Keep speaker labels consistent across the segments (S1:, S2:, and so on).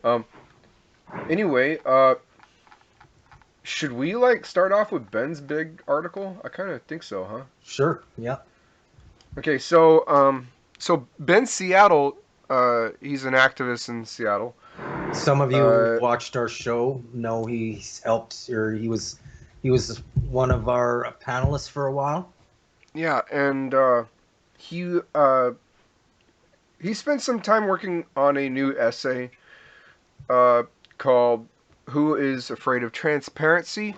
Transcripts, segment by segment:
S1: Um, anyway, should we like start off with Ben's big article? I kind of think so, huh?
S2: Sure. Yeah.
S1: Okay, so Ben Seattle, he's an activist in Seattle.
S2: Some of you who
S1: Uh,
S2: watched our show know he's helped, or he was one of our panelists for a while.
S1: yeah, and he uh he spent some time working on a new essay uh called "Who is Afraid of Transparency?"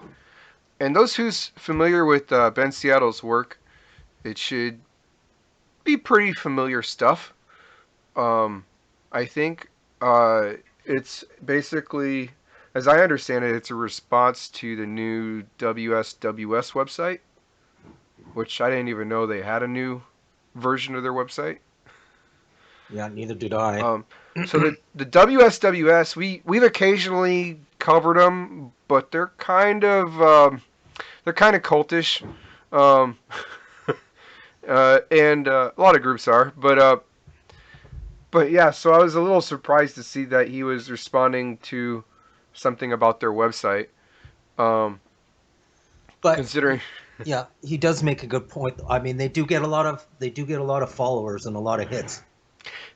S1: And those who's familiar with Ben Seattle's work, it should be pretty familiar stuff. Um, I think it's basically, as I understand it, it's a response to the new WSWS website, which I didn't even know they had a new version of their website.
S2: Yeah, neither did I.
S1: Um, so the WSWS, we've occasionally covered them, but they're kind of cultish, um, and a lot of groups are, but yeah. So I was a little surprised to see that he was responding to something about their website, um,
S2: But
S1: considering
S2: yeah, he does make a good point. I mean, they do get a lot of followers and a lot of hits.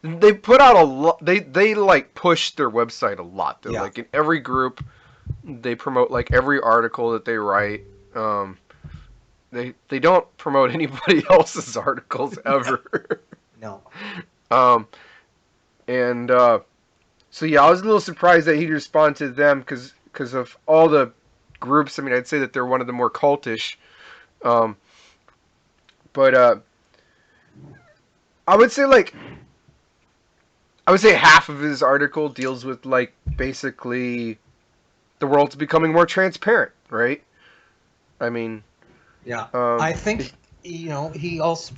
S1: they put out a lot. They like push their website a lot. They're
S2: Yeah.
S1: like in every group. They promote like every article that they write. Um, they don't promote anybody else's articles ever.
S2: No.
S1: um, and so yeah, I was a little surprised that he'd respond to them because of all the groups. I mean, I'd say that they're one of the more cultish. Um, but I would say like I would say half of his article deals with like basically the world's becoming more transparent, right? I mean,
S2: Yeah. I
S1: um,
S2: think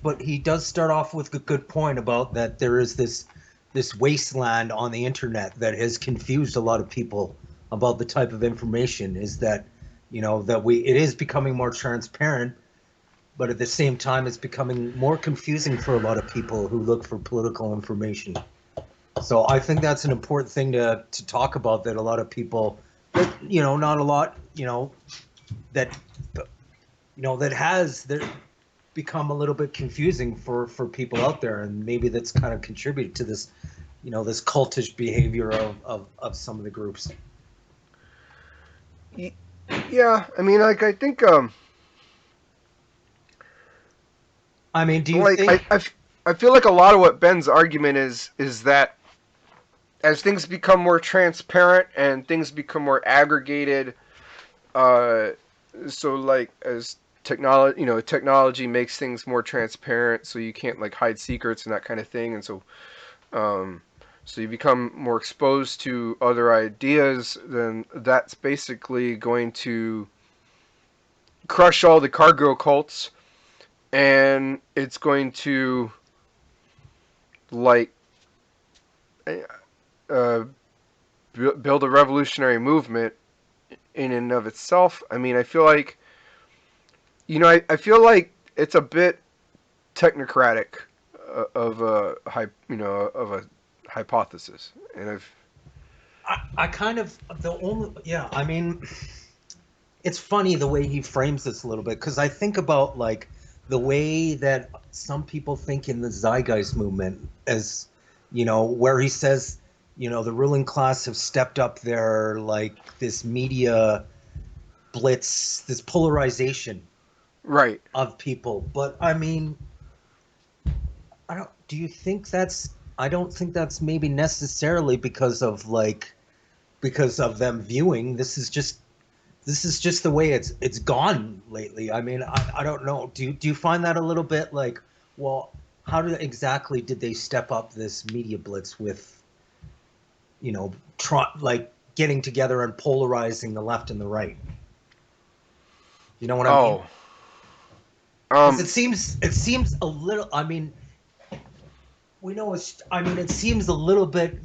S2: but he does start off with a good point about that there is this wasteland on the internet that has confused a lot of people about the type of information is that that we it is becoming more transparent, but at the same time it's becoming more confusing for a lot of people who look for political information. So I think that's an important thing to talk about, that a lot of people, that not a lot, that that has become a little bit confusing for people out there, and maybe that's kind of contributed to this this cultish behavior of some of the groups.
S1: yeah, I mean, like I think,
S2: I mean, do you
S1: like
S2: think?
S1: I feel like a lot of what Ben's argument is that as things become more transparent and things become more aggregated, uh, so like as technology makes things more transparent, so you can't like hide secrets and that kind of thing, and um, so you become more exposed to other ideas, then that's basically going to crush all the cargo cults, and it's going to like uh, build a revolutionary movement in and of itself. I mean, I feel like I feel like it's a bit technocratic of a hypothesis, and I've
S2: I kind of the only yeah. I mean, it's funny the way he frames this a little bit, because I think about like the way that some people think in the zeitgeist movement, as where he says the ruling class have stepped up their like this media blitz, this polarization
S1: right.
S2: of people. But I mean, I don't. Do you think that's? I don't think that's maybe necessarily because of them viewing. This is just the way it's gone lately. I mean, I don't know. Do you find that a little bit like, well, how exactly did they step up this media blitz with like getting together and polarizing the left and the right? You know what I mean?
S1: Oh,
S2: Because
S1: um,
S2: it seems a little. I mean, we know it's. I mean, it seems a little bit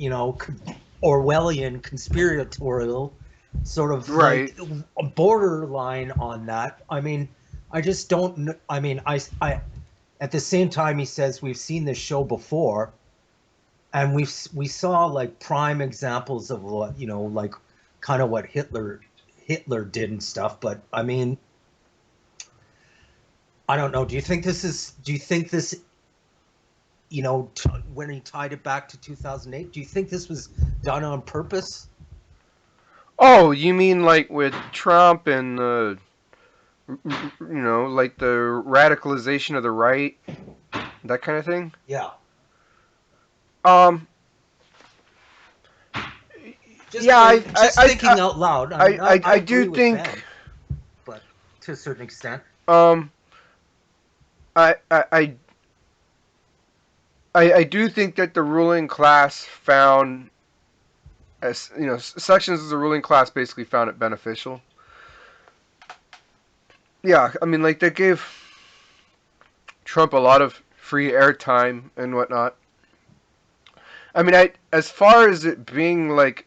S2: Orwellian, conspiratorial, sort of
S1: right.
S2: like a borderline on that. I mean, I just don't. I mean, I. At the same time, he says we've seen this show before, and we saw like prime examples of what, like kind of what Hitler did and stuff. But I mean, I don't know. Do you think this, when he tied it back to 2008, do you think this was done on purpose?
S1: Oh, you mean like with Trump and like the radicalization of the right, that kind of thing?
S2: Yeah.
S1: Um,
S2: Just
S1: yeah,
S2: just thinking out loud. I mean, I
S1: I do
S2: agree with
S1: think,
S2: Ben, but to a certain extent.
S1: um, I, I, I, I do think that the ruling class found, as sections of the ruling class basically found it beneficial. Yeah, I mean, like they gave Trump a lot of free airtime and whatnot. I mean, as far as it being like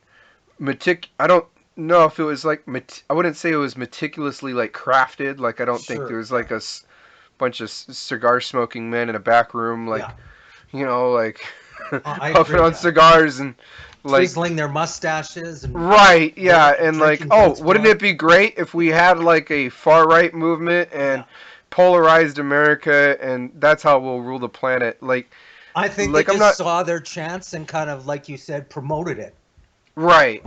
S1: I don't know if it was like I wouldn't say it was meticulously like crafted. Like I don't think there
S2: Sure.
S1: was
S2: Yeah.
S1: like a bunch of cigar smoking men in a back room,
S2: Yeah.
S1: like like
S2: I
S1: puffing
S2: agree.
S1: on cigars and like
S2: Twizzling their mustaches and
S1: right, yeah, and like,
S2: drinking
S1: oh,
S2: James
S1: wouldn't
S2: Bond.
S1: it be great if we had like a far right movement and
S2: Yeah.
S1: polarized America, and that's how we'll rule the planet?
S2: I think they
S1: Like I'm
S2: just
S1: not
S2: saw their chance and kind of, like you said, promoted it.
S1: right.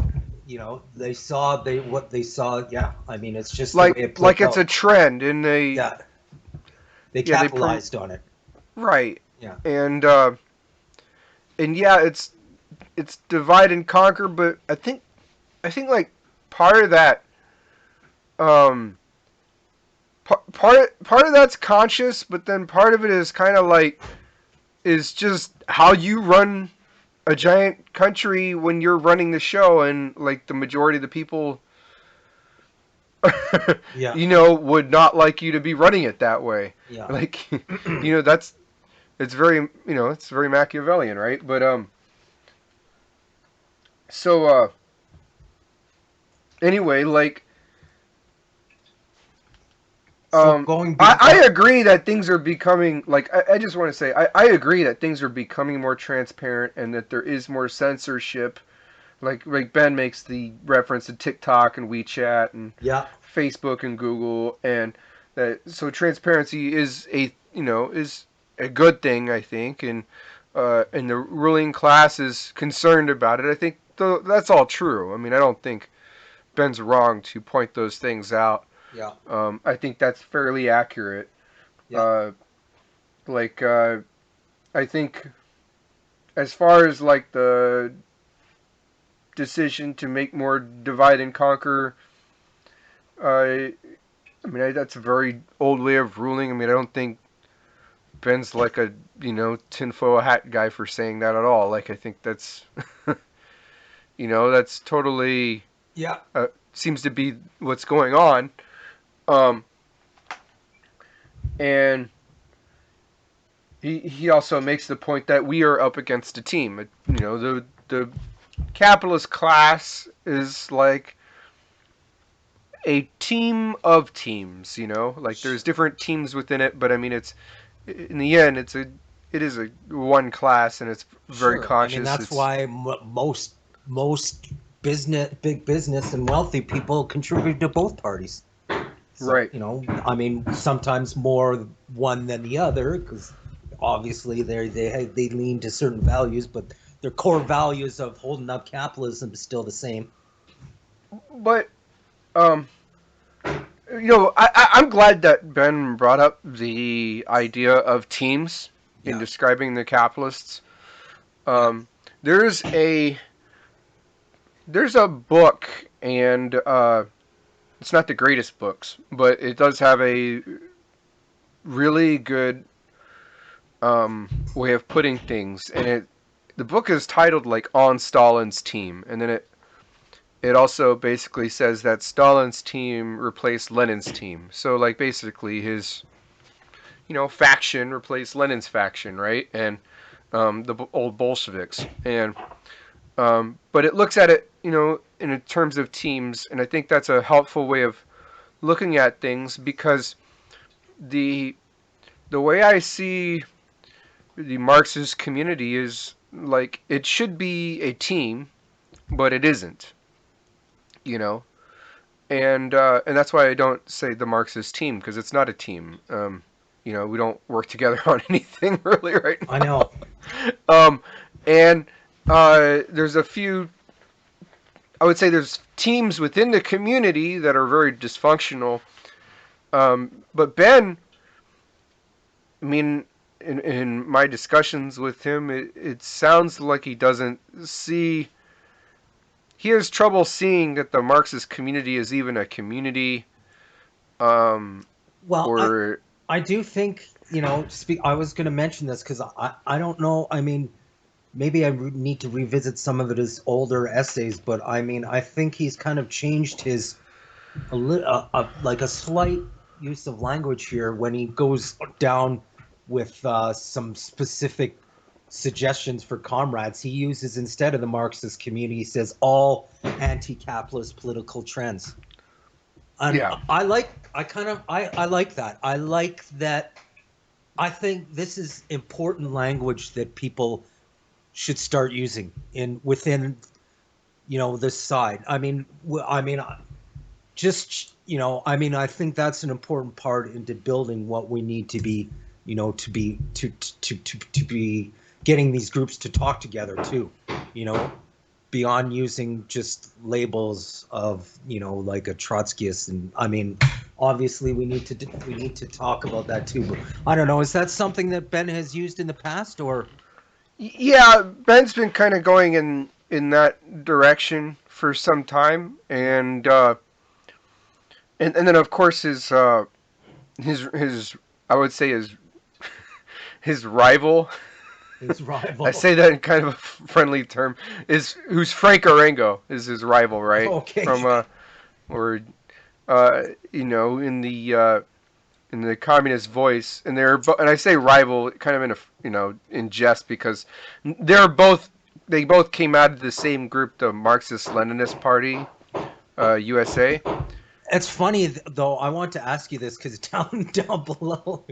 S2: They saw what they saw. Yeah. I mean, it's just the way it
S1: Like
S2: played
S1: it's a
S2: out.
S1: trend, and
S2: Yeah. They
S1: yeah,
S2: capitalized on it.
S1: right,
S2: Yeah.
S1: and yeah, it's divide and conquer, but I think like part of that um part of that's conscious, but then part of it is kind of like is just how you run a giant country when you're running the show, and like the majority of the people
S2: Yeah.
S1: would not like you to be running it that way.
S2: Yeah.
S1: Like that's it's very it's very Machiavellian, right? But so anyway, like
S2: So going
S1: I agree that things are becoming like I just want to say I agree that things are becoming more transparent and that there is more censorship. Like Ben makes the reference to TikTok and WeChat and
S2: yeah.
S1: Facebook and Google, and that so transparency is is a good thing, I think, and the ruling class is concerned about it. I think that's all true. I mean, I don't think Ben's wrong to point those things out.
S2: Yeah.
S1: I think that's fairly accurate.
S2: Yeah.
S1: Uh, like I think as far as like the decision to make more divide and conquer, uh, I mean that's a very old way of ruling. I mean I don't think Ben's like a tinfoil hat guy for saying that at all. Like I think that's that's totally
S2: Yeah.
S1: seems to be what's going on. Um, and he also makes the point that we are up against a team. The capitalist class is like a team of teams. Like there's different teams within it, but I mean it's in the end it is a one class, and it's very
S2: Sure. I mean,
S1: conscious.
S2: that's
S1: It's
S2: why most big business and wealthy people contribute to both parties. So,
S1: right.
S2: I mean, sometimes more one than the other, because obviously they lean to certain values, but their core values of holding up capitalism is still the same.
S1: But um, I'm glad that Ben brought up the idea of teams in
S2: Yeah.
S1: describing the capitalists.
S2: Yeah.
S1: Um, there's a book, and it's not the greatest books, but it does have a really good way of putting things, and the book is titled like "On Stalin's Team," and then it also basically says that Stalin's team replaced Lenin's team. So like basically his faction replaced Lenin's faction, right? And the old Bolsheviks. And but it looks at it, in terms of teams, and I think that's a helpful way of looking at things, because the the way I see the Marxist community is like it should be a team, but it isn't, you know. And that's why I don't say the Marxist team because it's not a team. We don't work together on anything really right
S2: I
S1: now.
S2: know.
S1: Um, and there's a few. I would say there's teams within the community that are very dysfunctional. But Ben, I mean, in my discussions with him, it sounds like he doesn't see. He has trouble seeing that the Marxist community is even a community. Um,
S2: Well,
S1: or
S2: I do think, I was going to mention this because I don't know. I mean, maybe need to revisit some of his older essays, but I mean, I think he's kind of changed his like a slight use of language here when he goes down with some specific suggestions for comrades. He uses, instead of the Marxist community, he says all anti-capitalist political trends. And
S1: yeah,
S2: I like that. I like that. I think this is important language that people should start using in within this side. I mean, I think that's an important part into building what we need to be, to be getting these groups to talk together too, you know, beyond using just labels of, like a Trotskyist. And I mean, obviously we need to talk about that too. But I don't know, is that something that Ben has used in the past, or?
S1: yeah. Ben's been kind of going in that direction for some time, and then of course his I would say his rival.
S2: His
S1: I
S2: rival?
S1: say that in kind of a friendly term. Is who's Frank Arango is his rival, right?
S2: Okay.
S1: From or in the communist voice, and and I say rival kind of in a in jest because they're both they both came out of the same group, the Marxist Leninist Party, USA.
S2: It's funny though. I want to ask you this because down below,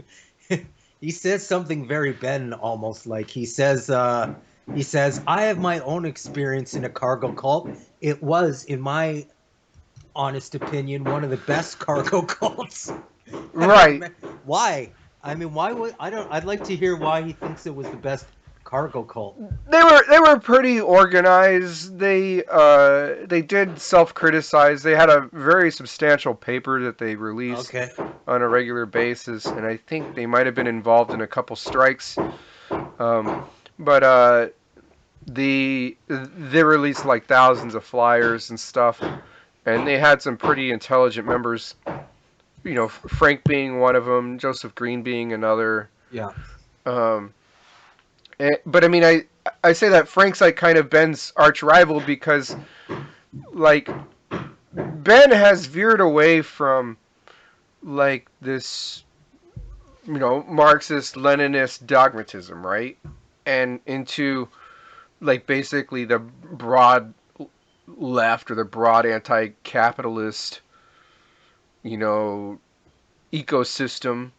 S2: he says something very Ben, almost like he says, "I have my own experience in a cargo cult. It was, in my honest opinion, one of the best cargo cults ever
S1: Right.
S2: met." Why? I mean, why would I don't? I'd like to hear why he thinks it was the best cargo cult.
S1: They were pretty organized. They did self criticize. They had a very substantial paper that they released
S2: Okay.
S1: on a regular basis, and I think they might have been involved in a couple strikes. Um, but they released like thousands of flyers and stuff, and they had some pretty intelligent members. Frank being one of them, Joseph Green being another.
S2: Yeah.
S1: Um, but I mean, I say that Frank's like kind of Ben's arch rival because like Ben has veered away from like this Marxist Leninist dogmatism, right, and into like basically the broad left or the broad anti-capitalist you know ecosystem,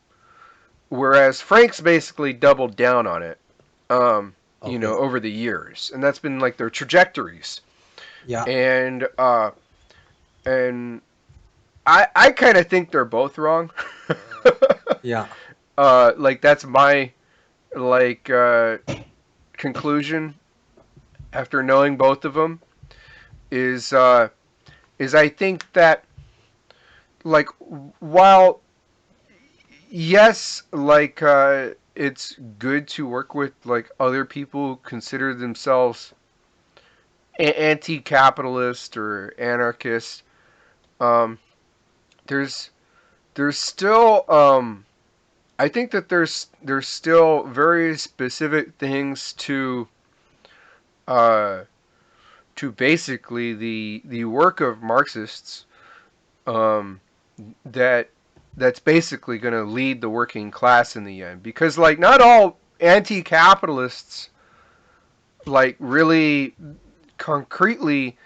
S1: whereas Frank's basically doubled down on it.
S2: Okay.
S1: Over the years, and that's been like their trajectories.
S2: Yeah.
S1: And and I kind of think they're both wrong.
S2: Yeah.
S1: Like that's my like conclusion after knowing both of them is I think that like while yes like it's good to work with like other people who consider themselves anti-capitalist or anarchist. um there's there's still I think that there's still very specific things uh, to basically the work of Marxists um, that that's basically going to lead the working class in the end, because like not all anti-capitalists like really concretely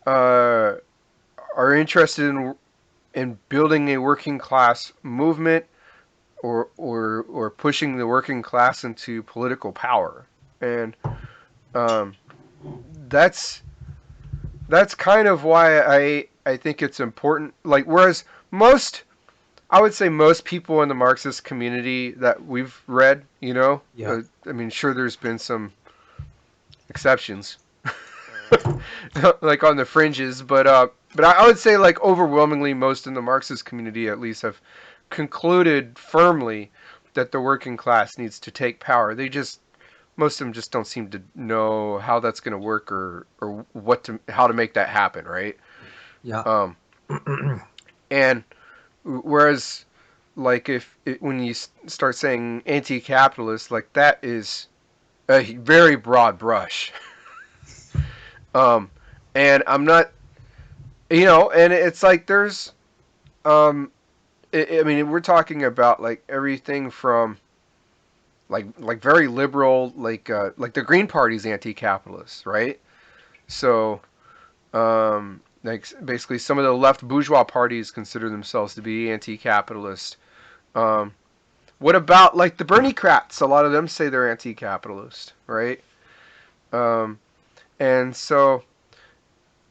S1: uh, are interested in building a working class movement or pushing the working class into political power. And Um, that's that's kind of why I think it's important. Like whereas most I would say most people in the Marxist community that we've read,
S2: Yeah.
S1: I mean, sure, there's been some exceptions, like on the fringes, but I would say like overwhelmingly most in the Marxist community at least have concluded firmly that the working class needs to take power. They just most of them just don't seem to know how that's going to work or how to make that happen, right?
S2: Yeah.
S1: Um, and whereas like when you start saying anti-capitalist, like that is a very broad brush. um, and I'm not, and it's like there's, um, I mean, we're talking about like everything from like very liberal, like the Green Party's anti-capitalist, right? So, like basically, some of the left bourgeois parties consider themselves to be anti-capitalist. Um, what about like the Bernie Crats? A lot of them say they're anti-capitalist, right? Um, and so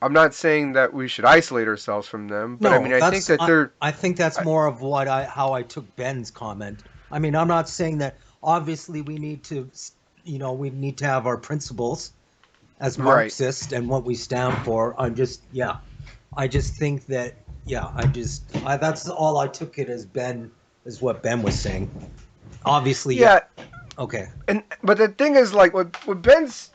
S1: I'm not saying that we should isolate ourselves from them, but I mean
S2: No,
S1: I think
S2: that's
S1: that they're
S2: I think that's
S1: I,
S2: more of what I how I took Ben's comment. I mean, I'm not saying that obviously we need to, we need to have our principles as
S1: right.
S2: Marxist and what we stand for. I just think that, that's all I took it as Ben, is what Ben was saying. Obviously, yeah.
S1: Yeah,
S2: Okay.
S1: and but the thing is like what Ben's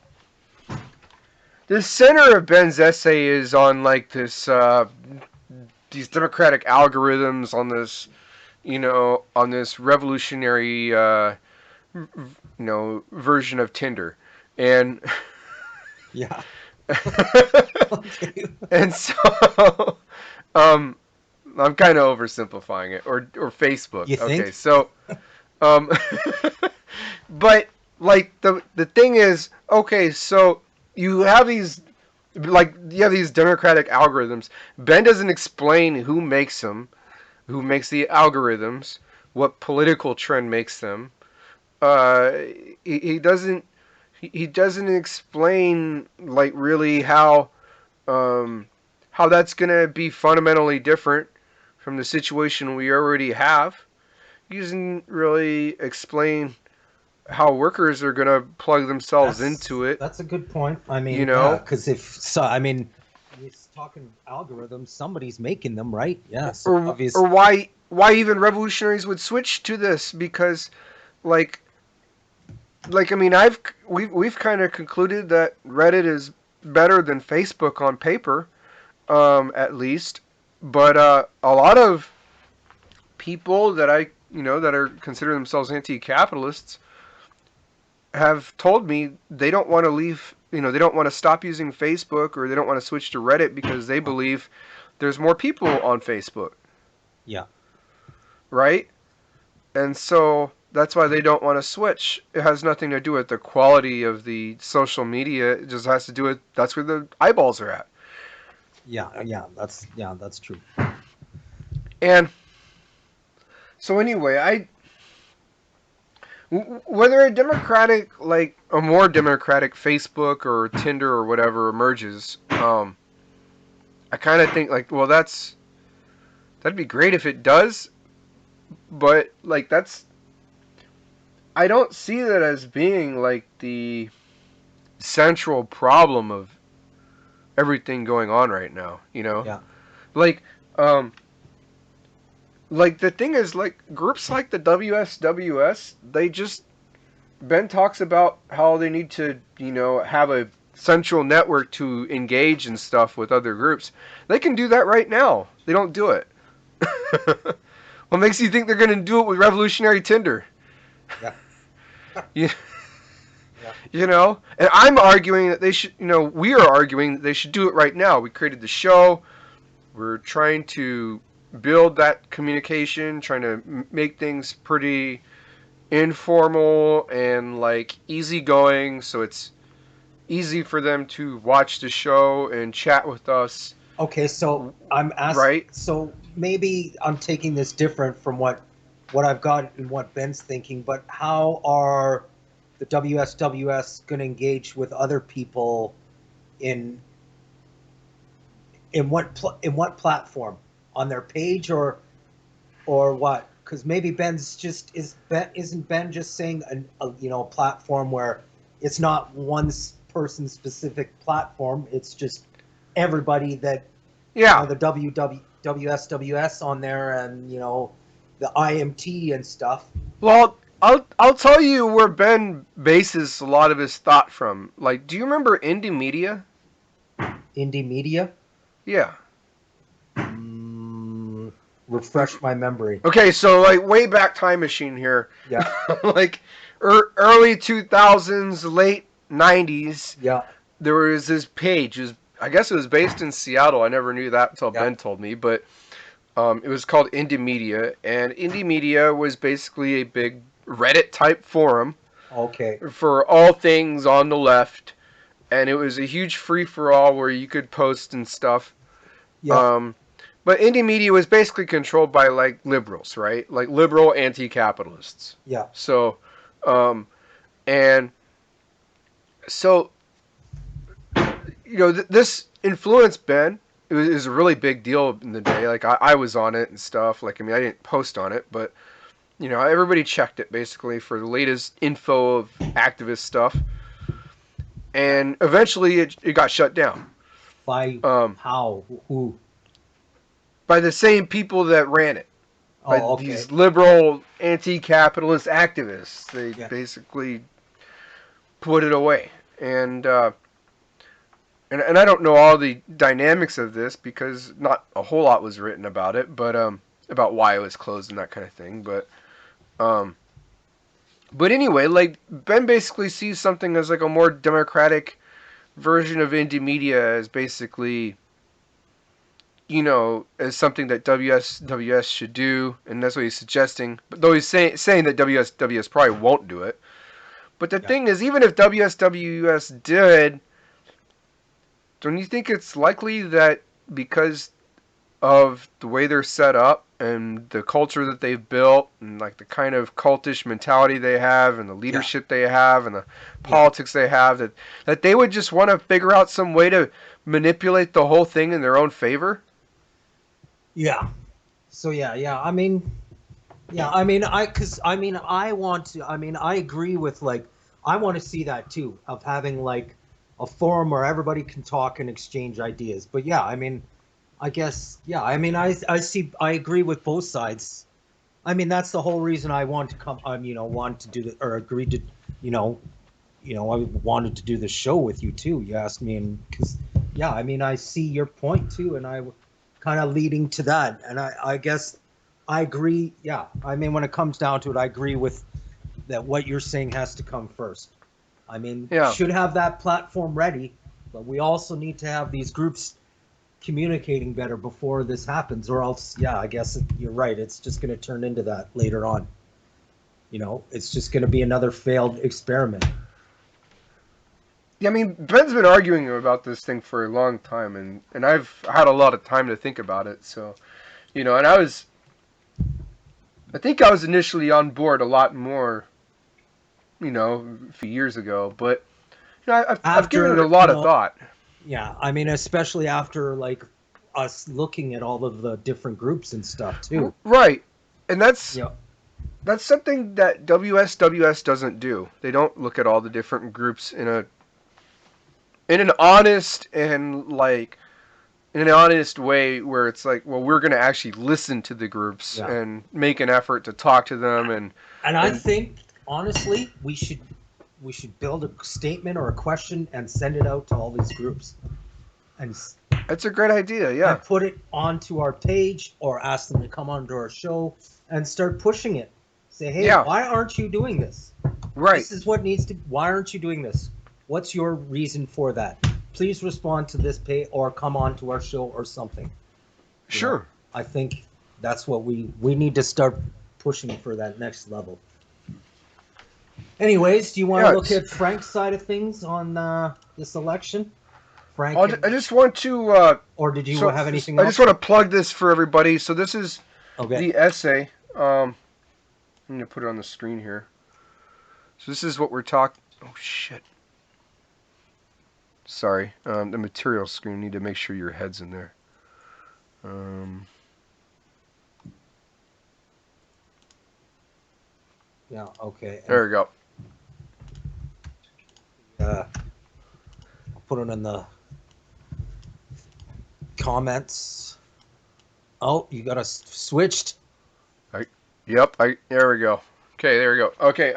S1: the center of Ben's essay is on like this these democratic algorithms on this on this revolutionary version of Tinder, and
S2: Yeah. Okay.
S1: and so um, I'm kind of oversimplifying it, or Facebook.
S2: You
S1: Okay,
S2: think?
S1: so um, but like the thing is, okay, so you have these democratic algorithms. Ben doesn't explain who makes them, who makes the algorithms, what political trend makes them. Uh, he doesn't he doesn't explain like really um, how that's gonna be fundamentally different from the situation we already have. He doesn't really explain how workers are gonna plug themselves into it.
S2: That's a good point. I
S1: You
S2: mean, yeah,
S1: know,
S2: because if so, I mean, we're talking algorithms. Somebody's making them, right? Yeah. So
S1: or
S2: obvious.
S1: why even revolutionaries would switch to this because like I mean we've kind of concluded that Reddit is better than Facebook on paper, at least, but a lot of people that I that are consider themselves anti-capitalists have told me they don't want to leave. They don't want to stop using Facebook or they don't want to switch to Reddit because they
S2: Oh,
S1: believe there's more people on Facebook,
S2: yeah.
S1: right? And so that's why they don't want to switch. It has nothing to do with the quality of the social media. It just has to do with that's where the eyeballs are at.
S2: That's true.
S1: And so anyway, whether a more democratic Facebook or Tinder or whatever emerges, I kind of think like, well, that'd be great if it does, but like I don't see that as being like the central problem of everything going on right now.
S2: Yeah.
S1: Like, um, like the thing is, like groups like the WSWS, they just Ben talks about how they need to, have a central network to engage and stuff with other groups. They can do that right now. They don't do it. What makes you think they're going to do it with revolutionary Tinder?
S2: Yeah.
S1: You,
S2: Yeah.
S1: And I'm arguing that they should, we are arguing that they should do it right now. We created the show. We're trying to build that communication, trying to make things pretty informal and like easygoing, so it's easy for them to watch the show and chat with us,
S2: Okay. So I'm asked.
S1: right?
S2: So maybe I'm taking this different from what I've got and what Ben's thinking. But how are the WSWS going to engage with other people in in what platform, on their page or what? Because maybe Ben's just isn't Ben just saying a platform where it's not one person's specific platform. It's just everybody that
S1: Yeah.
S2: the WSWS on there, and the IMT and stuff.
S1: Well, I'll tell you where Ben bases a lot of his thought from. Like, do you remember Indie Media?
S2: Indie media.
S1: Yeah.
S2: Mm, refresh my memory.
S1: Okay, so like way back time machine here.
S2: Yeah.
S1: Like early 2000s, late 90s,
S2: Yeah.
S1: there was this page. I guess it was based in Seattle. I never knew that until
S2: Yeah.
S1: Ben told me, but it was called Indie Media, and Indie Media was basically a big Reddit type forum
S2: Okay.
S1: for all things on the left, and it was a huge free for all where you could post and stuff.
S2: Yeah.
S1: Um, but indie media was basically controlled by like liberals, right? Like liberal anti-capitalists.
S2: Yeah.
S1: So, um, and so this influenced Ben. It was a really big deal in the day. Like I was on it and stuff. Like I mean, I didn't post on it, but everybody checked it basically for the latest info of activist stuff. And eventually, it got shut down.
S2: By
S1: Um,
S2: how? Who?
S1: by the same people that ran it. By
S2: Oh, okay.
S1: these liberal anti-capitalist activists. They
S2: Yeah.
S1: basically put it away, and I don't know all the dynamics of this because not a whole lot was written about it, but about why it was closed and that kind of thing. Um, but anyway, like Ben basically sees something as like a more democratic version of indie media as basically as something that WSWS should do, and that's what he's suggesting. But though he's saying that WSWS probably won't do it. But the
S2: Yeah.
S1: thing is, even if WSWS did, don't you think it's likely that because of the way they're set up and the culture that they've built and like the kind of cultish mentality they have and the
S2: Yeah.
S1: leadership they have and the
S2: Yeah.
S1: politics they have that they would just want to figure out some way to manipulate the whole thing in their own favor?
S2: Yeah. So yeah. I mean, yeah. I mean, I want to. I mean, I agree with like. I want to see that too, of having like a forum where everybody can talk and exchange ideas. But yeah, I mean, I guess yeah. I mean, I agree with both sides. I mean, that's the whole reason I want to come. Want to do the or agreed to, you know, I wanted to do the show with you too. You asked me, and because yeah, I mean, I see your point too, and I kind of leading to that, and I guess I agree. Yeah, I mean, when it comes down to it, I agree with that. What you're saying has to come first. I mean,
S1: Yeah.
S2: should have that platform ready, but we also need to have these groups communicating better before this happens, or else, yeah, I guess you're right. It's just going to turn into that later on. It's just going to be another failed experiment.
S1: Yeah, I mean, Ben's been arguing about this thing for a long time, and I've had a lot of time to think about it. So, and I think I was initially on board a lot more, a few years ago, but I've given it a
S2: After,
S1: lot of thought.
S2: yeah, I mean, especially after like us looking at all of the different groups and stuff too.
S1: Right, and that's
S2: Yeah,
S1: that's something that WSWS doesn't do. They don't look at all the different groups in an honest and like in an honest way where it's like, well, we're going to actually listen to the groups
S2: yeah.
S1: and make an effort to talk to them
S2: And I
S1: and
S2: think honestly, we should build a statement or a question and send it out to all these groups, and
S1: that's a great idea. Yeah.
S2: put it onto our page or ask them to come onto our show and start pushing it. Say, hey,
S1: Yeah.
S2: why aren't you doing this?
S1: Right.
S2: This is what needs to. Why aren't you doing this? What's your reason for that? Please respond to this page or come on to our show or something.
S1: Sure.
S2: I think that's what we need to start pushing for that next level. Anyways, do you want to look at Frank's side of things on this election? Frank,
S1: I just want to.
S2: Or did you have anything
S1: I
S2: else?
S1: just want to plug this for everybody. So this is
S2: Okay.
S1: the essay. I'm gonna put it on the screen here. So this is what we're talking. Oh shit. Sorry. The material screen. Need to make sure your head's in there. Um,
S2: Yeah. Okay. And
S1: there we go.
S2: I'll put it in the comments. Oh, you got us switched.
S1: Yep. There we go. Okay. There we go. Okay.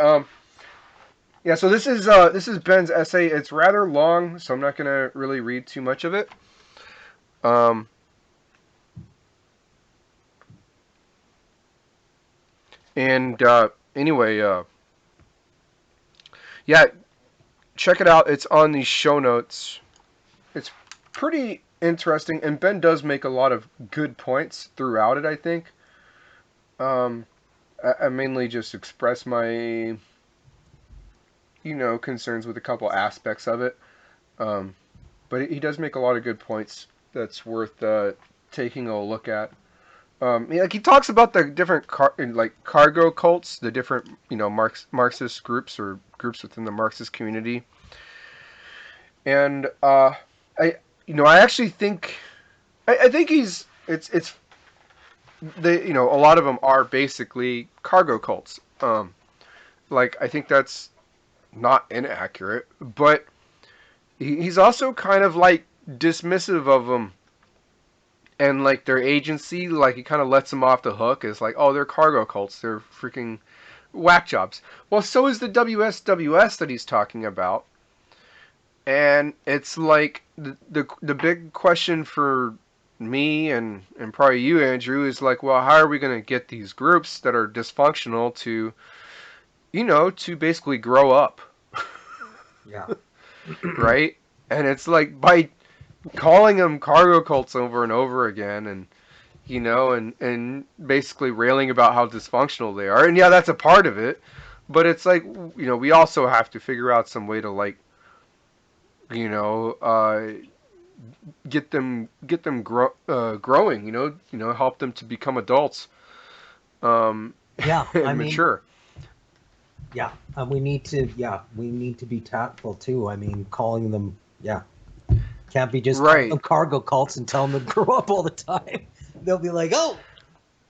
S1: Yeah. So this is Ben's essay. It's rather long, so I'm not gonna really read too much of it. Um, and anyway, yeah, check it out. It's on the show notes. It's pretty interesting, and Ben does make a lot of good points throughout it. I think. Um, I mainly just express my, concerns with a couple aspects of it. Um, but he does make a lot of good points that's worth taking a look at. Like he talks about the different like cargo cults, the different Marxist groups or groups within the Marxist community, and I actually think I think it's a lot of them are basically cargo cults. Like I think that's not inaccurate, but he's also kind of like dismissive of them and like their agency. Like he kind of lets them off the hook. It's like, oh, they're cargo cults. They're freaking whack jobs. Well, so is the WSWS that he's talking about. And it's like the big question for me and probably you, Andrew, is like, well, how are we going to get these groups that are dysfunctional to to basically grow up,
S2: Yeah.
S1: right? And it's like by calling them cargo cults over and over again, and and basically railing about how dysfunctional they are. And yeah, that's a part of it, but it's like we also have to figure out some way to like you know uh, growing. Help them to become adults
S2: Yeah. I
S1: and
S2: mean,
S1: mature.
S2: yeah. And we need to be tactful too. I mean, calling them, yeah, can't be just calling
S1: Right.
S2: them cargo cults and tell them to grow up all the time. They'll be like, oh,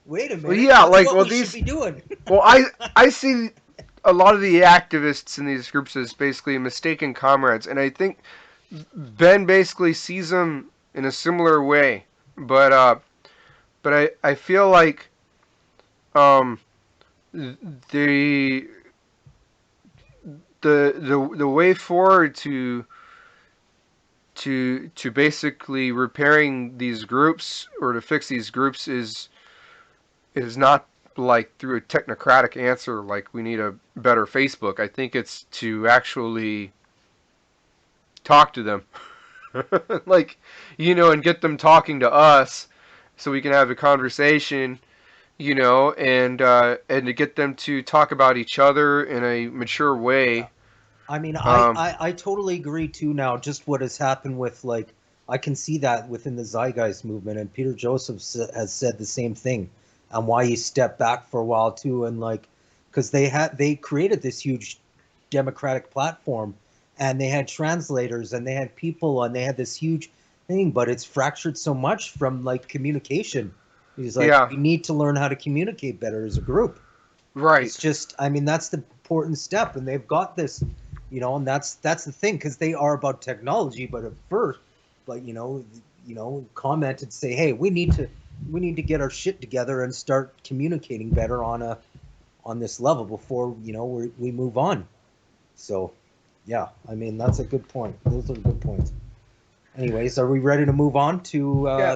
S2: wait a
S1: Well,
S2: minute,
S1: yeah,
S2: that's
S1: like
S2: what
S1: well
S2: we should
S1: these
S2: be doing.
S1: well I see a lot of the activists in these groups as basically mistaken comrades, and I think Ben basically sees them in a similar way, but I feel like um the the way forward to basically repairing these groups or to fix these groups is not like through a technocratic answer like we need a better Facebook. I think it's to actually talk to them. Like, and get them talking to us so we can have a conversation, and to get them to talk about each other in a mature
S2: Yeah.
S1: way.
S2: I mean,
S1: Um,
S2: I totally agree too now, just what has happened with like, I can see that within the Zeitgeist movement, and Peter Joseph has said the same thing, and why he stepped back for a while too, and like, because they created this huge democratic platform, and they had translators, and they had people, and they had this huge thing, but it's fractured so much from like communication. He's like,
S1: yeah,
S2: we need to learn how to communicate better as a group.
S1: right,
S2: It's just, I mean, that's the important step, and they've got this, and that's the thing, because they are about technology. But at first, like, comment and say, hey, we need to get our shit together and start communicating better on this level before we move on. So, yeah, I mean, that's a good point. Those are good points. Anyways, are we ready to move on to
S1: yeah.